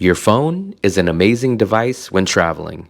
Your phone is an amazing device when traveling,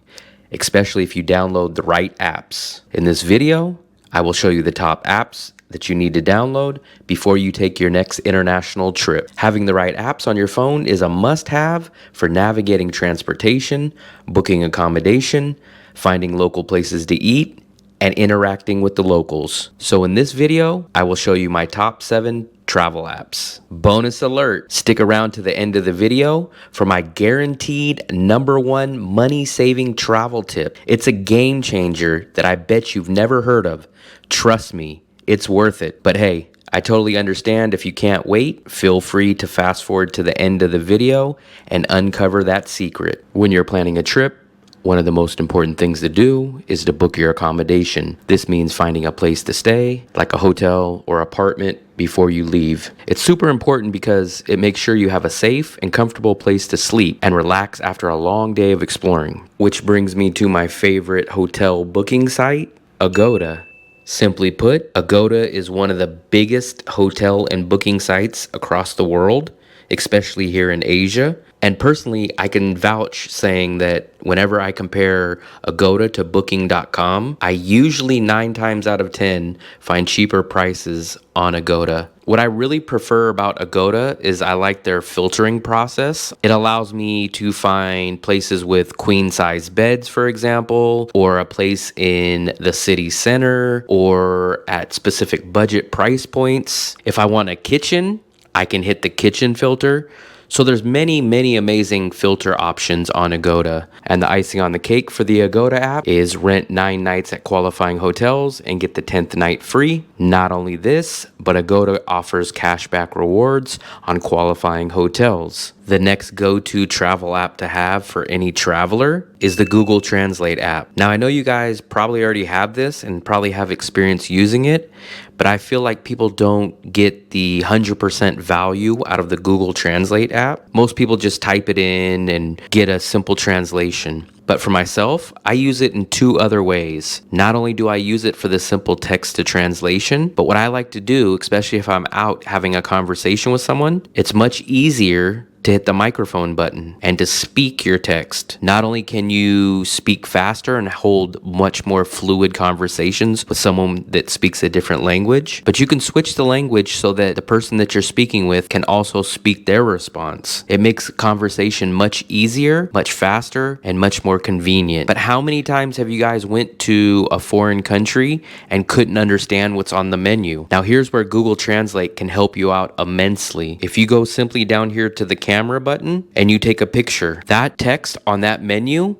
especially if you download the right apps. In this video, I will show you the top apps that you need to download before you take your next international trip. Having the right apps on your phone is a must-have for navigating transportation, booking accommodation, finding local places to eat, and interacting with the locals. So in this video, I will show you my top 7 travel apps. Bonus alert, stick around to the end of the video for my guaranteed #1 money-saving travel tip. It's a game changer that I bet you've never heard of. Trust me, it's worth it. But hey, I totally understand if you can't wait. Feel free to fast forward to the end of the video and uncover that secret. When you're planning a trip, one of the most important things to do is to book your accommodation. This means finding a place to stay, like a hotel or apartment, before you leave. It's super important because it makes sure you have a safe and comfortable place to sleep and relax after a long day of exploring. Which brings me to my favorite hotel booking site, Agoda. Simply put, Agoda is one of the biggest hotel and booking sites across the world, especially here in Asia. And personally, I can vouch saying that whenever I compare Agoda to Booking.com, I usually 9 times out of 10 find cheaper prices on Agoda. What I really prefer about Agoda is I like their filtering process. It allows me to find places with queen size beds, for example, or a place in the city center or at specific budget price points. If I want a kitchen, I can hit the kitchen filter. So there's many amazing filter options on Agoda. And the icing on the cake for the Agoda app is rent 9 nights at qualifying hotels and get the 10th night free. Not only this, but Agoda offers cashback rewards on qualifying hotels. The next go-to travel app to have for any traveler is the Google Translate app. Now, I know you guys probably already have this and probably have experience using it, but I feel like people don't get the 100% value out of the Google Translate app. Most people just type it in and get a simple translation. But for myself, I use it in 2 other ways. Not only do I use it for the simple text to translation, but what I like to do, especially if I'm out having a conversation with someone, it's much easier to hit the microphone button and to speak your text. Not only can you speak faster and hold much more fluid conversations with someone that speaks a different language, but you can switch the language so that the person that you're speaking with can also speak their response. It makes conversation much easier, much faster, and much more convenient. But how many times have you guys went to a foreign country and couldn't understand what's on the menu? Now here's where Google Translate can help you out immensely. If you go simply down here to the camera button and you take a picture, that text on that menu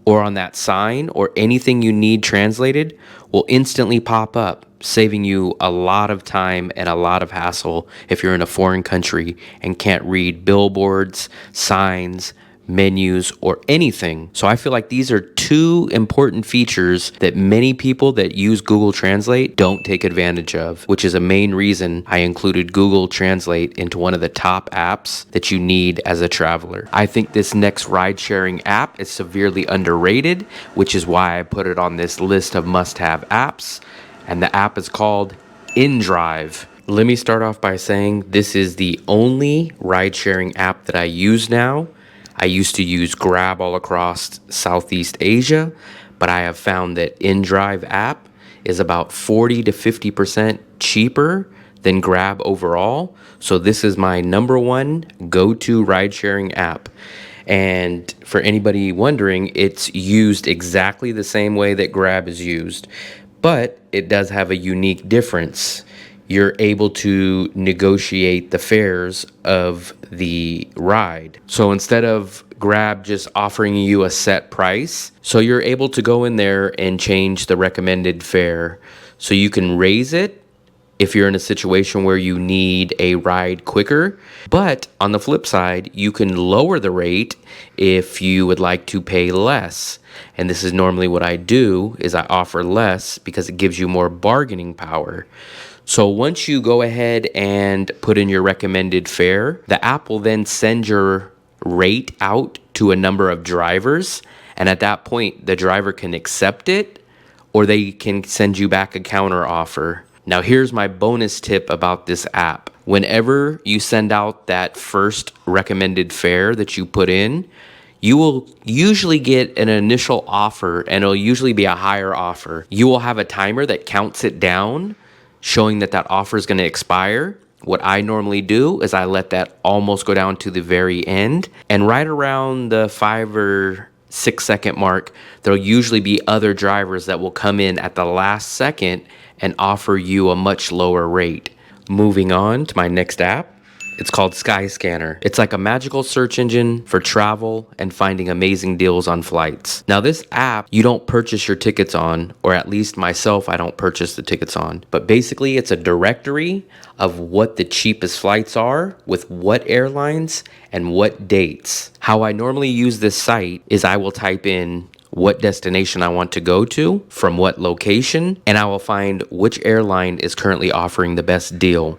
or on that sign or anything you need translated will instantly pop up, saving you a lot of time and a lot of hassle if you're in a foreign country and can't read billboards, signs, menus, or anything. So I feel like these are 2 important features that many people that use Google Translate don't take advantage of, which is a main reason I included Google Translate into one of the top apps that you need as a traveler. I think this next ride-sharing app is severely underrated, which is why I put it on this list of must-have apps, and the app is called InDrive. Let me start off by saying this is the only ride-sharing app that I use now. I used to use Grab all across Southeast Asia, but I have found that InDrive app is about 40 to 50% cheaper than Grab overall. So this is my #1 go-to ride-sharing app. And for anybody wondering, it's used exactly the same way that Grab is used, but it does have a unique difference. You're able to negotiate the fares of the ride. So instead of Grab just offering you a set price, so you're able to go in there and change the recommended fare. So you can raise it if you're in a situation where you need a ride quicker. But on the flip side, you can lower the rate if you would like to pay less. And this is normally what I do, is I offer less because it gives you more bargaining power. So once you go ahead and put in your recommended fare, the app will then send your rate out to a number of drivers. And at that point, the driver can accept it or they can send you back a counter offer. Now here's my bonus tip about this app. Whenever you send out that first recommended fare that you put in, you will usually get an initial offer, and it'll usually be a higher offer. You will have a timer that counts it down, showing that that offer is going to expire. What I normally do is I let that almost go down to the very end, and right around the 5 or 6 second mark, there'll usually be other drivers that will come in at the last second and offer you a much lower rate. Moving on to my next app. It's called Skyscanner. It's like a magical search engine for travel and finding amazing deals on flights. Now this app, you don't purchase your tickets on, or at least myself, I don't purchase the tickets on. But basically it's a directory of what the cheapest flights are with what airlines and what dates. How I normally use this site is I will type in what destination I want to go to, from what location, and I will find which airline is currently offering the best deal.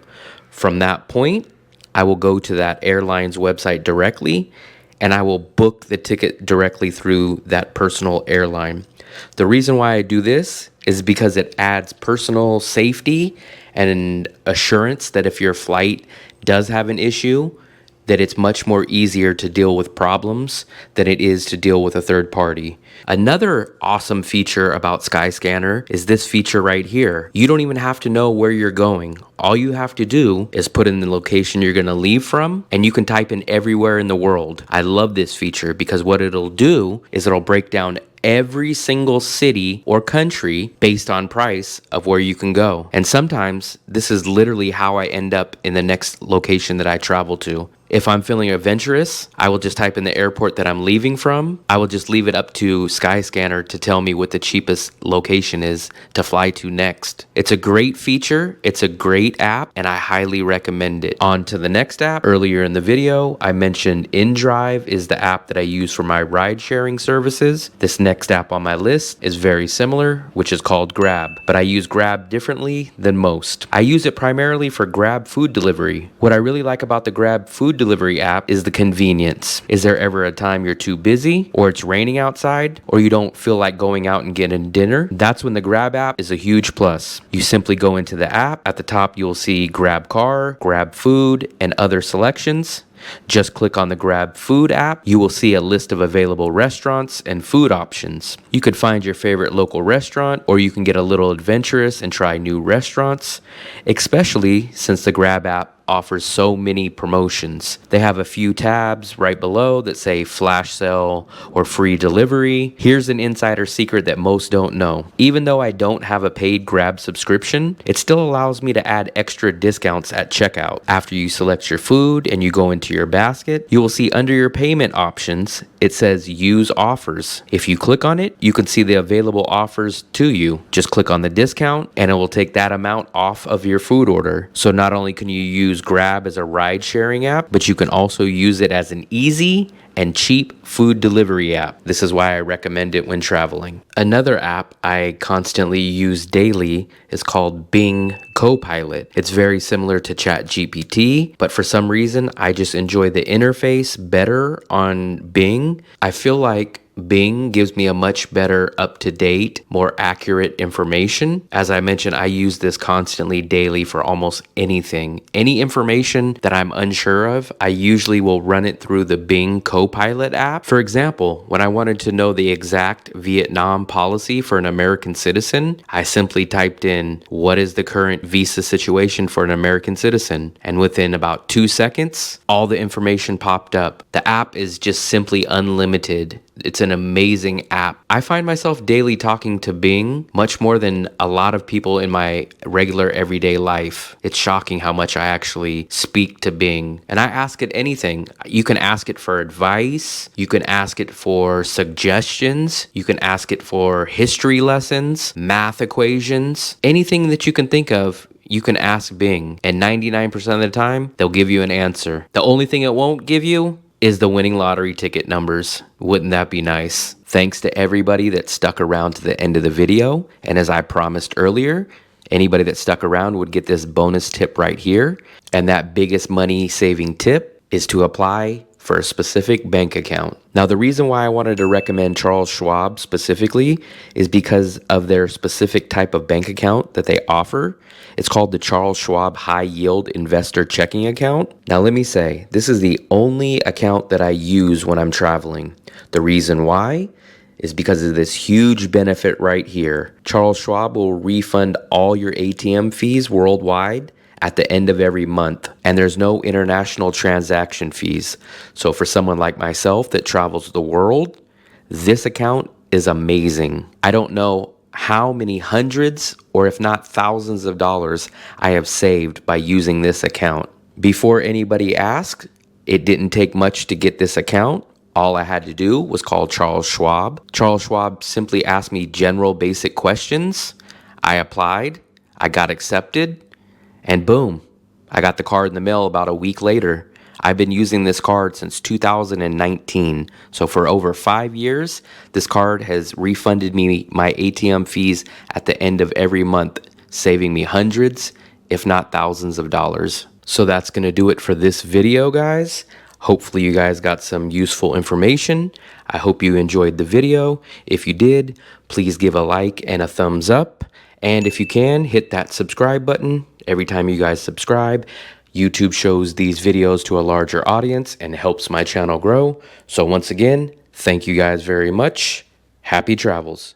From that point, I will go to that airline's website directly, and I will book the ticket directly through that personal airline. The reason why I do this is because it adds personal safety and assurance that if your flight does have an issue, that it's much more easier to deal with problems than it is to deal with a third party. Another awesome feature about Skyscanner is this feature right here. You don't even have to know where you're going. All you have to do is put in the location you're gonna leave from, and you can type in everywhere in the world. I love this feature because what it'll do is it'll break down every single city or country based on price of where you can go. And sometimes this is literally how I end up in the next location that I travel to. If I'm feeling adventurous, I will just type in the airport that I'm leaving from. I will just leave it up to Skyscanner to tell me what the cheapest location is to fly to next. It's a great feature, it's a great app, and I highly recommend it. On to the next app. Earlier in the video, I mentioned InDrive is the app that I use for my ride sharing services. This next app on my list is very similar, which is called Grab, but I use Grab differently than most. I use it primarily for Grab food delivery. What I really like about the Grab food delivery app is the convenience. Is there ever a time you're too busy, or it's raining outside, or you don't feel like going out and getting dinner? That's when the Grab app is a huge plus. You simply go into the app. At the top, you'll see Grab Car, Grab Food, and other selections. Just click on the Grab Food app. You will see a list of available restaurants and food options. You could find your favorite local restaurant, or you can get a little adventurous and try new restaurants, especially since the Grab app offers so many promotions. They have a few tabs right below that say flash sale or free delivery. Here's an insider secret that most don't know. Even though I don't have a paid Grab subscription, it still allows me to add extra discounts at checkout. After you select your food and you go into your basket, you will see under your payment options, it says use offers. If you click on it, you can see the available offers to you. Just click on the discount and it will take that amount off of your food order. So not only can you use Grab as a ride sharing app, but you can also use it as an easy and cheap food delivery app. This is why I recommend it when traveling. Another app I constantly use daily is called Bing Copilot. It's very similar to ChatGPT, but for some reason, I just enjoy the interface better on Bing. I feel like Bing gives me a much better, up-to-date, more accurate information. As I mentioned, I use this constantly daily for almost anything. Any information that I'm unsure of, I usually will run it through the Bing Copilot app. For example, when I wanted to know the exact Vietnam policy for an American citizen, I simply typed in, what is the current visa situation for an American citizen? And within about 2 seconds, all the information popped up. The app is just simply unlimited. It's an amazing app. I find myself daily talking to Bing much more than a lot of people in my regular everyday life. It's shocking how much I actually speak to Bing. And I ask it anything. You can ask it for advice. You can ask it for suggestions. You can ask it for history lessons, math equations, anything that you can think of. You can ask Bing, and 99% of the time, they'll give you an answer. The only thing it won't give you is the winning lottery ticket numbers. Wouldn't that be nice? Thanks to everybody that stuck around to the end of the video. And as I promised earlier, anybody that stuck around would get this bonus tip right here. And that biggest money saving tip is to apply for a specific bank account. Now, the reason why I wanted to recommend Charles Schwab specifically is because of their specific type of bank account that they offer. It's called the Charles Schwab High Yield Investor Checking Account. Now, let me say, this is the only account that I use when I'm traveling. The reason why is because of this huge benefit right here. Charles Schwab will refund all your ATM fees worldwide at the end of every month, and there's no international transaction fees. So for someone like myself that travels the world, this account is amazing. I don't know how many hundreds or if not thousands of dollars I have saved by using this account. Before anybody asks, it didn't take much to get this account. All I had to do was call Charles Schwab. Charles Schwab simply asked me general basic questions. I applied, I got accepted, and boom, I got the card in the mail about a week later. I've been using this card since 2019. So for over 5 years, this card has refunded me my ATM fees at the end of every month, saving me hundreds, if not thousands of dollars. So that's going to do it for this video, guys. Hopefully you guys got some useful information. I hope you enjoyed the video. If you did, please give a like and a thumbs up. And if you can, hit that subscribe button. Every time you guys subscribe, YouTube shows these videos to a larger audience and helps my channel grow. So once again, thank you guys very much. Happy travels.